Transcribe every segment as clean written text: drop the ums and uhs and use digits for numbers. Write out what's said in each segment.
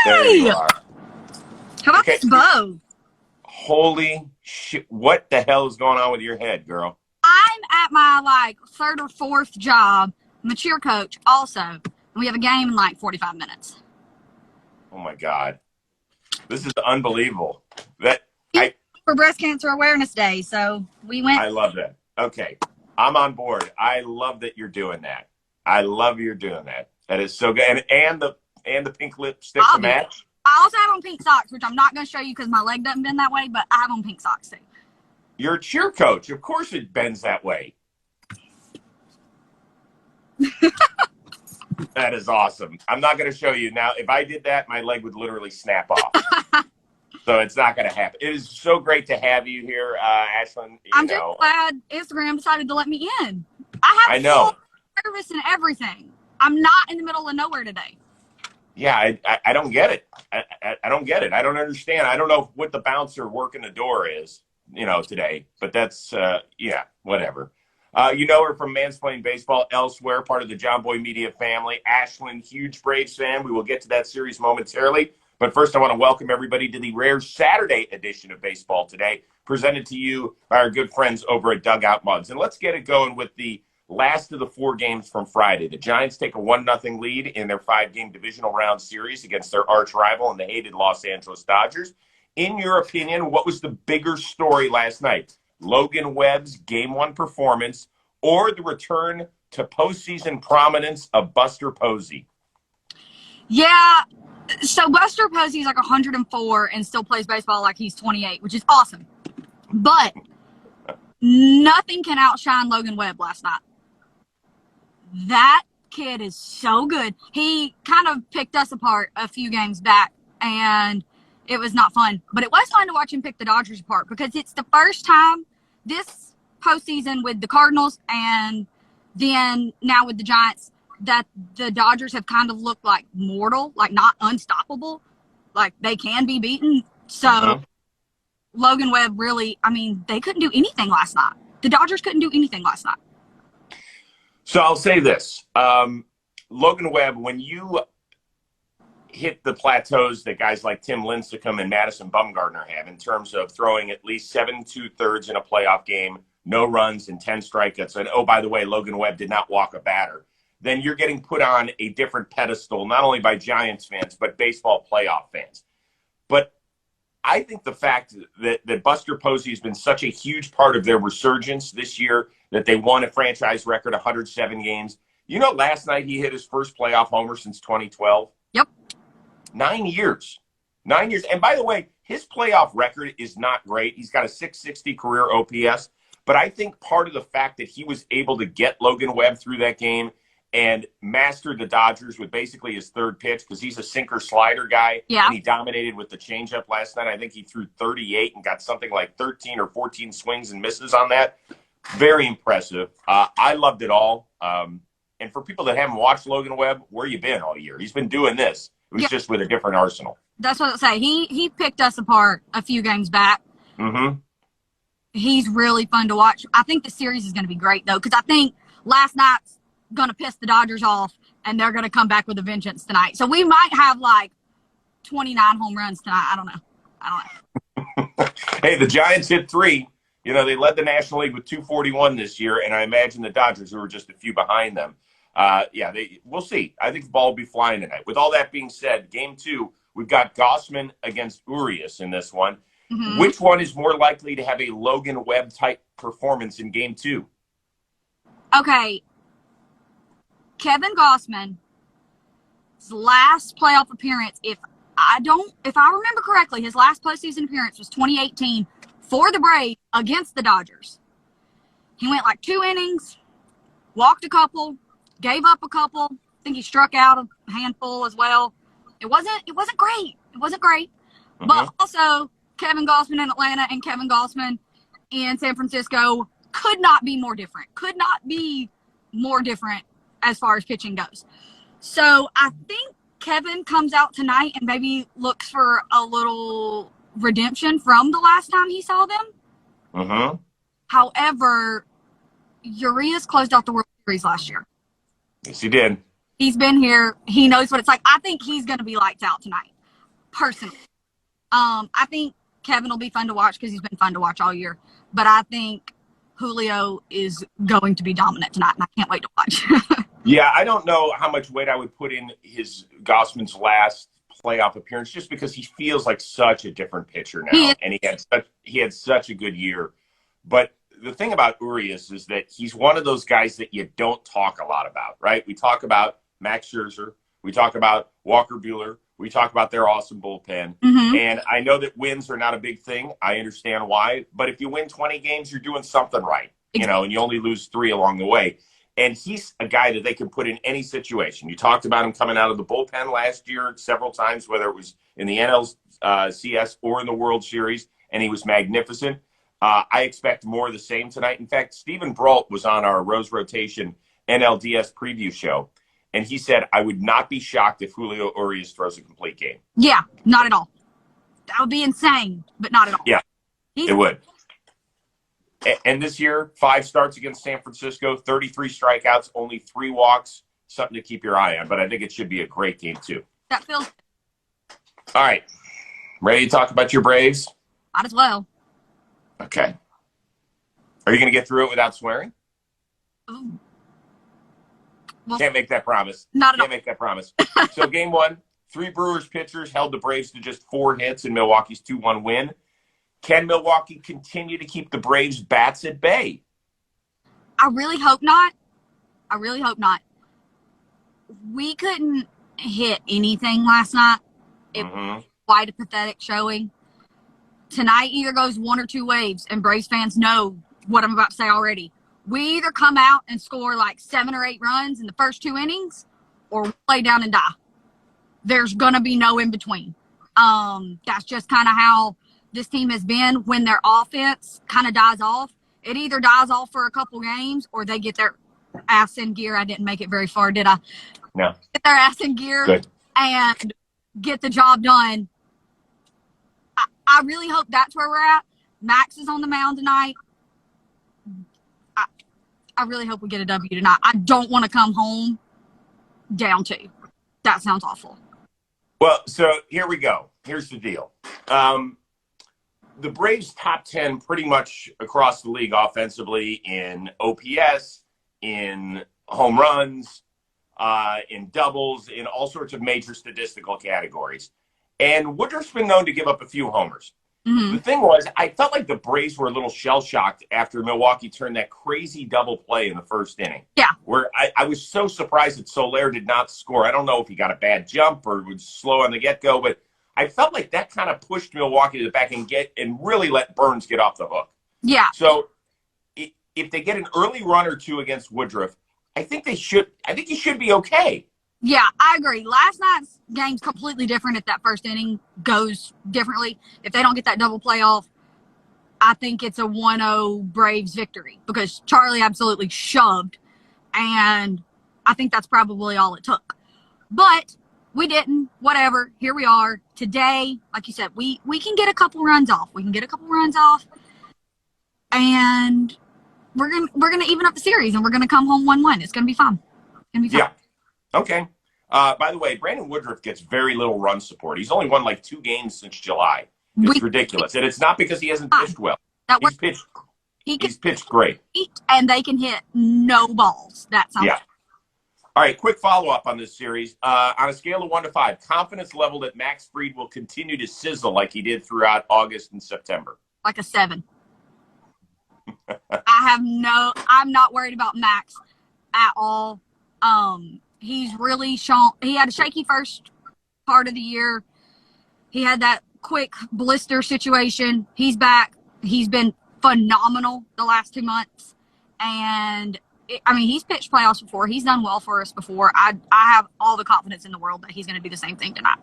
There you are. How about Okay. this bow? Holy shit. What the hell is going on with your head, girl? I'm at my, third or fourth job. I'm a cheer coach also. And we have a game in, 45 minutes. Oh, my God. This is unbelievable. For Breast Cancer Awareness Day, so we went. I love that. Okay. I'm on board. I love that you're doing that. I love you're doing that. That is so good. And the pink lipstick to match. I also have on pink socks, which I'm not going to show you because my leg doesn't bend that way, but I have on pink socks too. You're a cheer coach. Of course it bends that way. That is awesome. I'm not going to show you. Now, if I did that, my leg would literally snap off. So it's not going to happen. It is so great to have you here, Ashland. I'm just glad Instagram decided to let me in. I have full service and everything. I'm not in the middle of nowhere today. Yeah, I don't get it. I don't get it. I don't understand. I don't know what the bouncer working the door is, today. But that's, whatever. You know her from Mansplain Baseball elsewhere, part of the JOMBOY Media family. Ashland, huge Braves fan. We will get to that series momentarily. But first, I want to welcome everybody to the rare Saturday edition of Baseball Today, presented to you by our good friends over at Dugout Mugs. And let's get it going with the last of the 4 games from Friday. The Giants take a 1-0 lead in their 5-game divisional round series against their arch rival and the hated Los Angeles Dodgers. In your opinion, what was the bigger story last night? Logan Webb's Game 1 performance or the return to postseason prominence of Buster Posey? Yeah. So Buster Posey's 104 and still plays baseball like he's 28, which is awesome. But nothing can outshine Logan Webb last night. That kid is so good. He kind of picked us apart a few games back, and it was not fun. But it was fun to watch him pick the Dodgers apart because it's the first time this postseason with the Cardinals and then now with the Giants that the Dodgers have kind of looked like mortal, like not unstoppable, like they can be beaten. So Logan Webb really, they couldn't do anything last night. The Dodgers couldn't do anything last night. So I'll say this. Logan Webb, when you hit the plateaus that guys like Tim Lincecum and Madison Bumgarner have in terms of throwing at least 7 2/3 in a playoff game, no runs and 10 strikeouts, and, oh, by the way, Logan Webb did not walk a batter, then you're getting put on a different pedestal, not only by Giants fans, but baseball playoff fans. But I think the fact that Buster Posey has been such a huge part of their resurgence this year, that they won a franchise record 107 games. Last night he hit his first playoff homer since 2012. Yep. 9 years. 9 years. And by the way, his playoff record is not great. He's got a 660 career OPS. But I think part of the fact that he was able to get Logan Webb through that game and mastered the Dodgers with basically his third pitch, because he's a sinker slider guy. Yeah. And he dominated with the changeup last night. I think he threw 38 and got something like 13 or 14 swings and misses on that. Very impressive. I loved it all. And for people that haven't watched Logan Webb, where you been all year? He's been doing this. It was just with a different arsenal. That's what I say. He picked us apart a few games back. Mm-hmm. He's really fun to watch. I think the series is going to be great, though, because I think last night's going to piss the Dodgers off, and they're going to come back with a vengeance tonight. So we might have 29 home runs tonight. I don't know. Hey, the Giants hit 3. They led the National League with 241 this year, and I imagine the Dodgers, who were just a few behind them. We'll see. I think the ball will be flying tonight. With all that being said, Game 2, we've got Gausman against Urias in this one. Mm-hmm. Which one is more likely to have a Logan Webb-type performance in Game 2? Okay. Kevin Gausman's last playoff appearance, if I remember correctly, his last postseason appearance was 2018 for the Braves against the Dodgers. He went 2 innings, walked a couple, gave up a couple. I think he struck out a handful as well. It wasn't great. It wasn't great. Mm-hmm. But also, Kevin Gausman in Atlanta and Kevin Gausman in San Francisco could not be more different. Could not be more different as far as pitching goes. So I think Kevin comes out tonight and maybe looks for a little redemption from the last time he saw them. Mm-hmm. However, Urias closed out the World Series last year. Yes, he did. He's been here. He knows what it's like. I think he's going to be lights out tonight. personally. I think Kevin will be fun to watch because he's been fun to watch all year. But I think Julio is going to be dominant tonight, and I can't wait to watch. Yeah, I don't know how much weight I would put in his Gossman's last playoff appearance, just because he feels like such a different pitcher now, and he had such a good year. But the thing about Urias is that he's one of those guys that you don't talk a lot about, right? We talk about Max Scherzer, we talk about Walker Buehler, we talk about their awesome bullpen. Mm-hmm. And I know that wins are not a big thing. I understand why. But if you win 20 games, you're doing something right, you know, and you only lose 3 along the way. And he's a guy that they can put in any situation. You talked about him coming out of the bullpen last year several times, whether it was in the NLCS or in the World Series, and he was magnificent. I expect more of the same tonight. In fact, Stephen Brault was on our Rose Rotation NLDS preview show, and he said, I would not be shocked if Julio Urias throws a complete game. Yeah, not at all. That would be insane, but not at all. Yeah, it would. And this year, 5 starts against San Francisco, 33 strikeouts, only 3 walks. Something to keep your eye on. But I think it should be a great game, too. That feels. All right. Ready to talk about your Braves? Might as well. Okay. Are you going to get through it without swearing? Ooh. Well, Can't make that promise. Not at all. Can't make that promise. So game 1, 3 Brewers pitchers held the Braves to just 4 hits in Milwaukee's 2-1 win. Can Milwaukee continue to keep the Braves' bats at bay? I really hope not. We couldn't hit anything last night. It was quite a pathetic showing. Tonight either goes one or two ways, and Braves fans know what I'm about to say already. We either come out and score like 7 or 8 runs in the first 2 innings, or lay down and die. There's going to be no in between. That's just kind of how this team has been when their offense kind of dies off. It either dies off for a couple games or they get their ass in gear. I didn't make it very far, did I? No. Get their ass in gear and get the job done. I really hope that's where we're at. Max is on the mound tonight. I really hope we get a W tonight. I don't want to come home down 2. That sounds awful. Well, so here we go. Here's the deal. The Braves top 10 pretty much across the league offensively in OPS, in home runs, in doubles, in all sorts of major statistical categories. And Woodruff's been known to give up a few homers. The thing was, I felt like the Braves were a little shell-shocked after Milwaukee turned that crazy double play in the first inning. Yeah. Where I was so surprised that Soler did not score. I don't know if he got a bad jump or was slow on the get-go, but I felt like that kind of pushed Milwaukee to the back and really let Burns get off the hook. Yeah. So if they get an early run or 2 against Woodruff, I think he should be okay. Yeah, I agree. Last night's game's completely different if that first inning goes differently. If they don't get that double play off, I think it's a 1-0 Braves victory because Charlie absolutely shoved, and I think that's probably all it took. But we didn't. Whatever. Here we are. Today, like you said, we can get a couple runs off. And we're gonna even up the series, and we're gonna come home 1-1. It's gonna be fun. Yeah. Okay. By the way, Brandon Woodruff gets very little run support. He's only won like 2 games since July. It's ridiculous, and it's not because he hasn't pitched well. He's pitched great, and they can hit no balls. That sounds. Yeah. All right, quick follow-up on this series. On a scale of 1 to 5, confidence level that Max Fried will continue to sizzle like he did throughout August and September. Like a 7. I'm not worried about Max at all. He's really shown. He had a shaky first part of the year. He had that quick blister situation. He's back. He's been phenomenal the last 2 months. And, he's pitched playoffs before. He's done well for us before. I have all the confidence in the world that he's going to do the same thing tonight.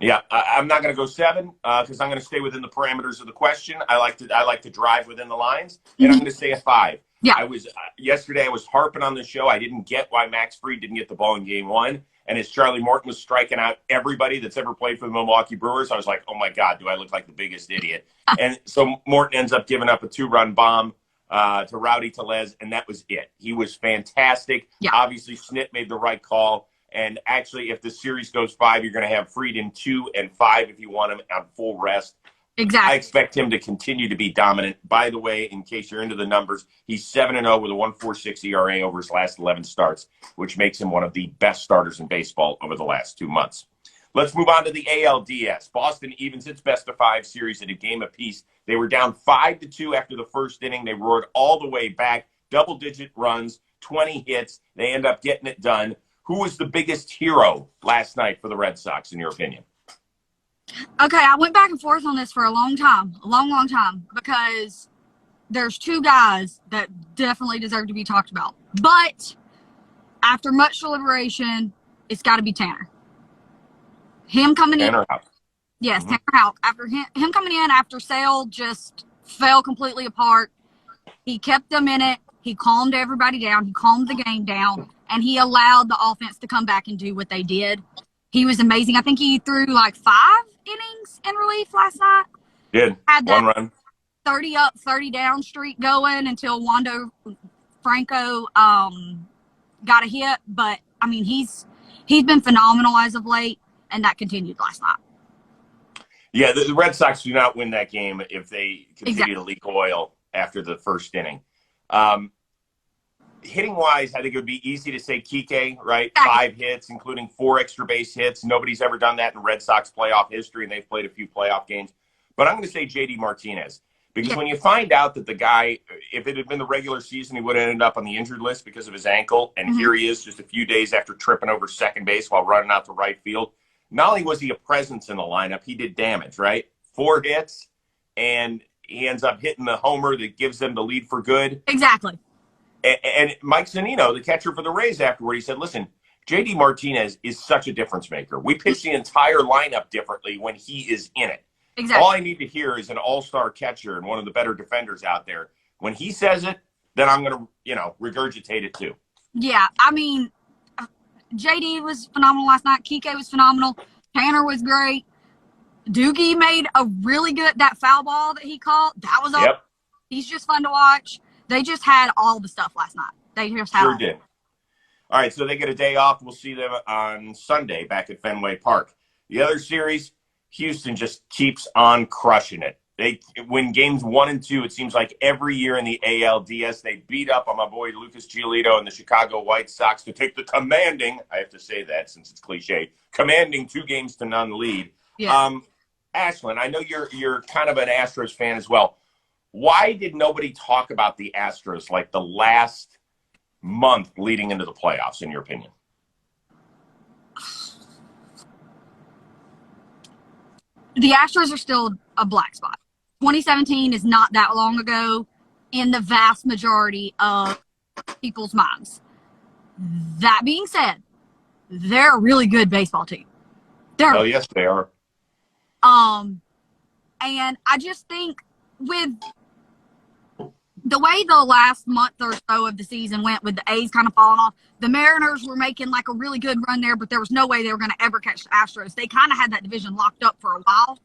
Yeah, I'm not going to go 7 because I'm going to stay within the parameters of the question. I like to drive within the lines, and I'm going to say a 5. Yeah. Yesterday I was harping on the show. I didn't get why Max Fried didn't get the ball in game 1. And as Charlie Morton was striking out everybody that's ever played for the Milwaukee Brewers, I was like, oh my God, do I look like the biggest idiot? And so Morton ends up giving up a 2-run bomb to Rowdy Tellez, and that was it. He was fantastic. Yeah. Obviously, Snit made the right call. And actually, if the series goes 5, you're going to have Fried in 2 and 5 if you want him on full rest. Exactly. I expect him to continue to be dominant. By the way, in case you're into the numbers, he's 7-0 with a 1.46 ERA over his last 11 starts, which makes him one of the best starters in baseball over the last 2 months. Let's move on to the ALDS. Boston evens its best-of-5 series at a game apiece. They were down 5-2 after the first inning. They roared all the way back, double-digit runs, 20 hits. They end up getting it done. Who was the biggest hero last night for the Red Sox, in your opinion? Okay, I went back and forth on this for a long time, because there's 2 guys that definitely deserve to be talked about. But after much deliberation, it's got to be Tanner. Him coming in. Tanner Houck. Yes, Tanner Houck. After him coming in after Sale just fell completely apart, he kept them in it. He calmed everybody down. He calmed the game down, and he allowed the offense to come back and do what they did. He was amazing. I think he threw like 5 innings in relief last night. Did. Had that 1 run. 30 up, 30 down streak going until Wando Franco got a hit. But, I mean, he's been phenomenal as of late, and that continued last night. Yeah, the Red Sox do not win that game if they continue to leak oil after the first inning. Hitting-wise, I think it would be easy to say Kike, right? 5 hits, including 4 extra base hits. Nobody's ever done that in Red Sox playoff history, and they've played a few playoff games. But I'm going to say J.D. Martinez, because when you find out that the guy, if it had been the regular season, he would have ended up on the injured list because of his ankle, and here he is just a few days after tripping over second base while running out to right field. Not only was he a presence in the lineup, he did damage, right? 4 hits, and he ends up hitting the homer that gives them the lead for good. Exactly. And Mike Zunino, the catcher for the Rays, afterward, he said, listen, J.D. Martinez is such a difference maker. We pitch the entire lineup differently when he is in it. Exactly. All I need to hear is an all-star catcher and one of the better defenders out there. When he says it, then I'm going to, regurgitate it too. Yeah, I mean, J.D. was phenomenal last night. Kike was phenomenal. Tanner was great. Doogie made a really good, that foul ball that he caught. That was all. Yep. He's just fun to watch. They just had all the stuff last night. They just had Sure did. All right, so they get a day off. We'll see them on Sunday back at Fenway Park. The other series, Houston just keeps on crushing it. They win games 1 and 2. It seems like every year in the ALDS, they beat up on my boy Lucas Giolito and the Chicago White Sox to take the commanding, I have to say that since it's cliche, commanding 2-0 lead. Yeah. Ashland, I know you're kind of an Astros fan as well. Why did nobody talk about the Astros like the last month leading into the playoffs, in your opinion? The Astros are still a black spot. 2017 is not that long ago in the vast majority of people's minds. That being said, they're a really good baseball team. Oh, yes, they are. And I just think with the way the last month or so of the season went, with the A's kind of falling off, the Mariners were making like a really good run there, but there was no way they were going to ever catch the Astros. They kind of had that division locked up for a while.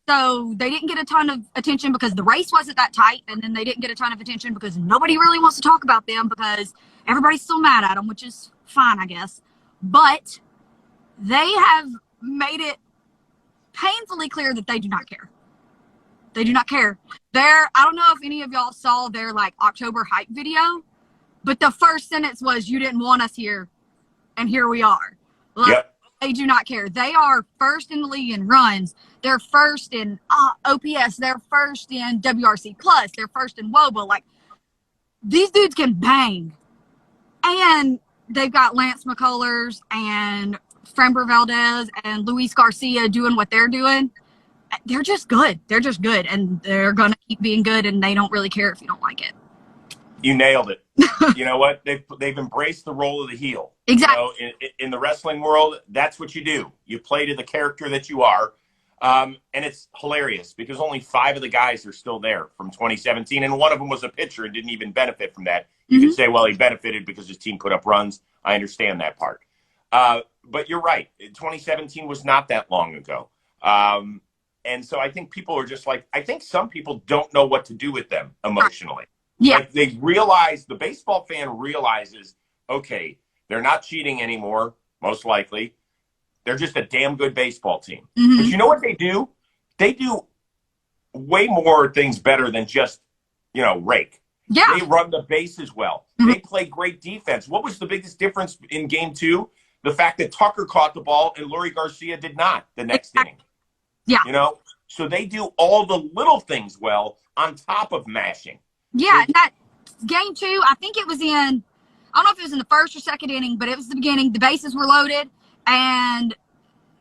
So they didn't get a ton of attention because the race wasn't that tight, and then they didn't get a ton of attention because nobody really wants to talk about them because everybody's still mad at them, which is fine, I guess. But they have made it painfully clear that they do not care. They do not care. I don't know if any of y'all saw their like October hype video, but the first sentence was, "You didn't want us here, and here we are." Like, yep. They do not care. They are first in the league in runs. They're first in OPS. They're first in WRC plus. They're first in WOBA. Like, these dudes can bang, and they've got Lance McCullers and Framber Valdez and Luis Garcia doing what they're doing. They're just good. They're just good, and they're going to keep being good, and they don't really care if you don't like it. You nailed it. You know what? They've embraced the role of the heel. Exactly. You know, in the wrestling world, that's what you do. You play to the character that you are. And it's hilarious because only 5 of the guys are still there from 2017, and one of them was a pitcher and didn't even benefit from that. You could say, well, he benefited because his team put up runs. I understand that part. But you're right. 2017 was not that long ago. And so I think people are just like, I think some people don't know what to do with them emotionally. Yeah. Like they realize, the baseball fan realizes, okay, they're not cheating anymore. most likely. They're just a damn good baseball team. Mm-hmm. But you know what they do? They do way more things better than just, rake. Yeah. They run the bases well. Mm-hmm. They play great defense. What was the biggest difference in game 2? The fact that Tucker caught the ball and Lurie Garcia did not the next inning. Yeah. So they do all the little things well on top of mashing. Yeah, and that game 2, I think it was in, I don't know if it was in the first or second inning, but it was the beginning. The bases were loaded, and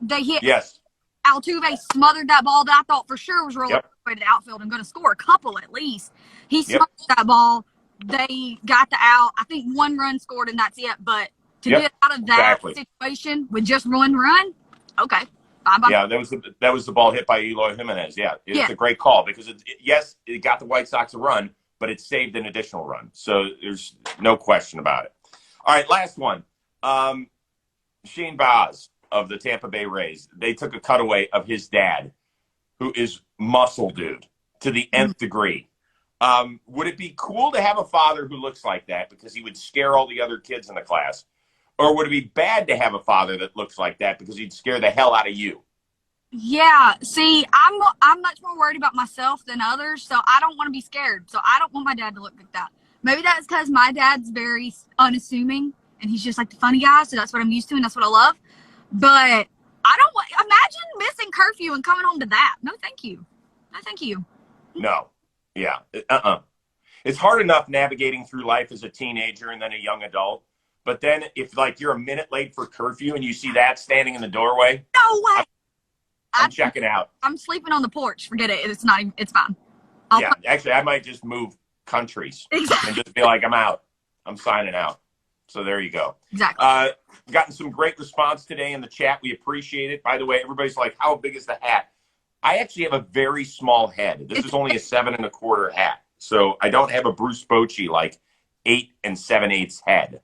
they hit. Yes. Altuve smothered that ball that I thought for sure was rolling away to the outfield and going to score a couple at least. He smothered that ball. They got the out. I think 1 run scored, and that's it. But to get out of that situation with just 1 run, okay. Yeah, that was the ball hit by Eloy Jimenez. Yeah, it's a great call because it got the White Sox a run, but it saved an additional run. So there's no question about it. All right, last one. Shane Baz of the Tampa Bay Rays. They took a cutaway of his dad, who is muscle dude to the nth degree. Would it be cool to have a father who looks like that because he would scare all the other kids in the class? Or would it be bad to have a father that looks like that because he'd scare the hell out of you? Yeah, see, I'm much more worried about myself than others, so I don't want to be scared. So I don't want my dad to look like that. Maybe that's because my dad's very unassuming, and he's just like the funny guy, so that's what I'm used to, and that's what I love. But I don't want, imagine missing curfew and coming home to that. No, thank you. No, thank you. No. Yeah. It's hard enough navigating through life as a teenager and then a young adult. But then if, you're a minute late for curfew and you see that standing in the doorway. No way. I'm checking out. I'm sleeping on the porch. Forget it. It's not even, it's fine. Actually, I might just move countries. Exactly. And just be like, I'm out. I'm signing out. So there you go. Exactly. Gotten some great response today in the chat. We appreciate it. By the way, everybody's like, how big is the hat? I actually have a very small head. This is only a 7 1/4 hat. So I don't have a Bruce Bochy 8 7/8 head.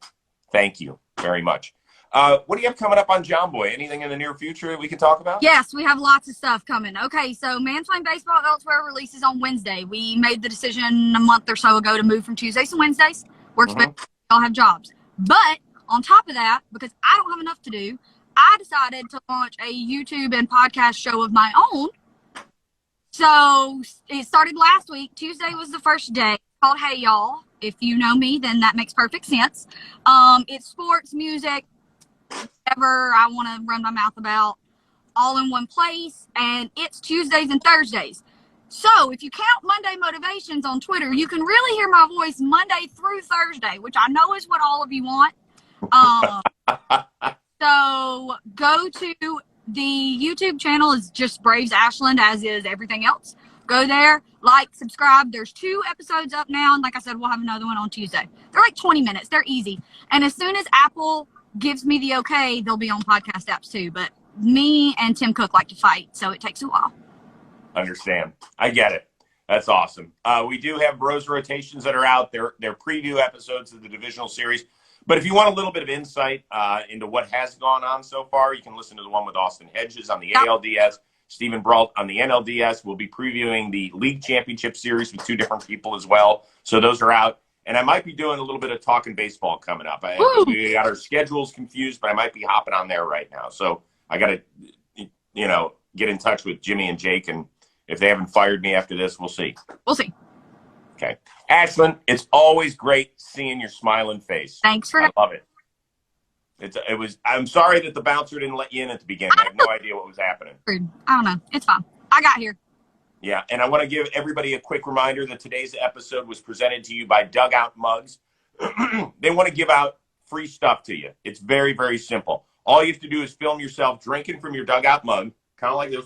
Thank you very much. What do you have coming up on JOMBOY? Anything in the near future that we can talk about? Yes, we have lots of stuff coming. Okay, so Mansplain Baseball Elsewhere releases on Wednesday. We made the decision a month or so ago to move from Tuesdays to Wednesdays. Works better. We all have jobs. But on top of that, because I don't have enough to do, I decided to launch a YouTube and podcast show of my own. So it started last week. Tuesday was the first day. It's called Hey Y'all. If you know me, then that makes perfect sense. It's sports, music, whatever I want to run my mouth about, all in one place. And it's Tuesdays and Thursdays. So if you count Monday Motivations on Twitter, you can really hear my voice Monday through Thursday, which I know is what all of you want. So go to the YouTube channel is just Braves Ashland, as is everything else. Go there, subscribe. There's 2 episodes up now. And like I said, we'll have another one on Tuesday. They're 20 minutes. They're easy. And as soon as Apple gives me the okay, they'll be on podcast apps too. But me and Tim Cook like to fight, so it takes a while. Understand. I get it. That's awesome. We do have Bros rotations that are out. They're preview episodes of the divisional series. But if you want a little bit of insight into what has gone on so far, you can listen to the one with Austin Hedges on the ALDS, Stephen Brault on the NLDS. We'll be previewing the League Championship Series with 2 different people as well. So those are out. And I might be doing a little bit of talking baseball coming up. We got our schedules confused, but I might be hopping on there right now. So I got to, get in touch with Jimmy and Jake. And if they haven't fired me after this, we'll see. We'll see. Okay. Ashland, it's always great seeing your smiling face. Thanks for I love it. I'm sorry that the bouncer didn't let you in at the beginning. I have no idea what was happening. I don't know. It's fine. I got here. Yeah, and I want to give everybody a quick reminder that today's episode was presented to you by Dugout Mugs. They want to give out free stuff to you. It's very, very simple. All you have to do is film yourself drinking from your Dugout mug, kind of like this.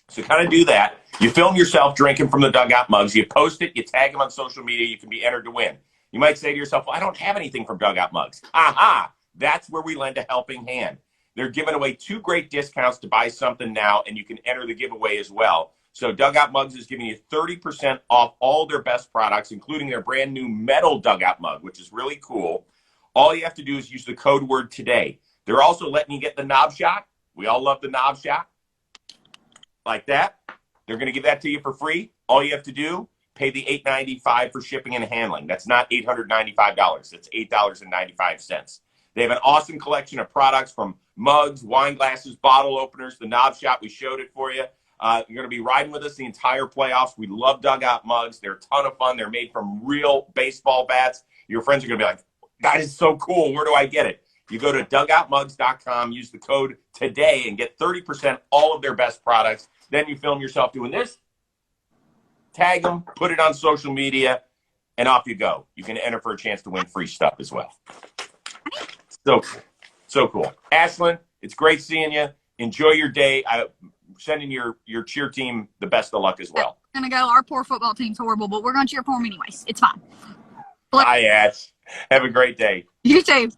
So kind of do that. You film yourself drinking from the Dugout mugs. You post it. You tag them on social media. You can be entered to win. You might say to yourself, well, I don't have anything from Dugout mugs. Aha! That's where we lend a helping hand. They're giving away 2 great discounts to buy something now, and you can enter the giveaway as well. So Dugout Mugs is giving you 30% off all their best products, including their brand new metal Dugout mug, which is really cool. All you have to do is use the code word today. They're also letting you get the knob shot. We all love the knob shot. Like that. They're going to give that to you for free. All you have to do, pay the $8.95 for shipping and handling. That's not $895. That's $8.95. They have an awesome collection of products from mugs, wine glasses, bottle openers, the knob shot. We showed it for you. You're going to be riding with us the entire playoffs. We love dugout mugs. They're a ton of fun. They're made from real baseball bats. Your friends are going to be like, that is so cool. Where do I get it? You go to dugoutmugs.com, use the code today, and get 30% all of their best products. Then you film yourself doing this, tag them, put it on social media, and off you go. You can enter for a chance to win free stuff as well. So cool. So cool. Ashland, it's great seeing you. Enjoy your day. I'm sending your cheer team the best of luck as well. We're going to go. Our poor football team's horrible, but we're going to cheer for them anyways. It's fine. Bye, Ash. Have a great day. You too.